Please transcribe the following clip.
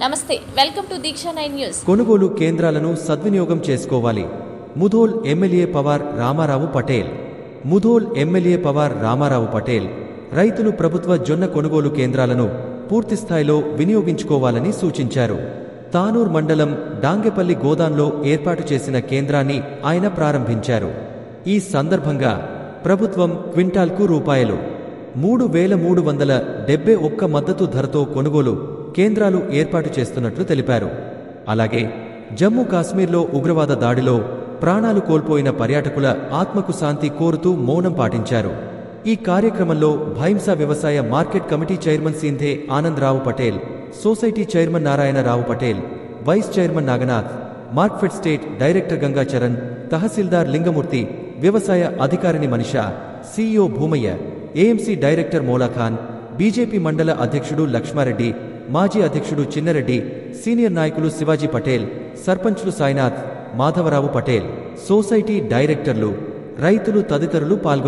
నమస్తే, welcome to Deeksha 9 news. కొనుగోలు కేంద్రాలను సద్వినియోగం చేసుకోవాలి. ముధోల్ ఎమ్మెల్యే పవార్ రామారావు పటేల్. ముధోల్ ఎమ్మెల్యే పవార్ రామారావు పటేల్ రైతులు ప్రభుత్వ జొన్న కొనుగోలు కేంద్రాలను పూర్తిస్థాయిలో వినియోగించుకోవాలని సూచించారు. తానూర్ మండలం డాంగెపల్లి గోదాంలో ఏర్పాటు చేసిన కేంద్రాన్ని ఆయన ప్రారంభించారు. ఈ సందర్భంగా ప్రభుత్వం క్వింటాల్కు ₹3,371 మద్దతు ధరతో కొనుగోలు కేంద్రాలు ఏర్పాటు చేస్తున్నట్లు తెలిపారు. అలాగే జమ్మూ కాశ్మీర్లో ఉగ్రవాద దాడిలో ప్రాణాలు కోల్పోయిన పర్యాటకుల ఆత్మకు శాంతి కోరుతూ మౌనం పాటించారు. ఈ కార్యక్రమంలో భైంసా వ్యవసాయ market committee chairman Shinde Anandrao Patel, society chairman Narayanarao Patel, vice chairman Nagnath, Markfed state director Gangacharan, తహసీల్దార్ లింగమూర్తి, వ్యవసాయ అధికారిని Manisha, CEO Bhoomaiah, AMC director Molakhan, BJP mandal అధ్యక్షుడు లక్ష్మారెడ్డి, మాజీ అధ్యక్షుడు చిన్నరెడ్డి, సీనియర్ నాయకులు శివాజీ పటేల్, సర్పంచ్లు సాయినాథ్, మాధవరావు పటేల్, సొసైటీ డైరెక్టర్లు, రైతులు తదితరులు పాల్గొన్నారు.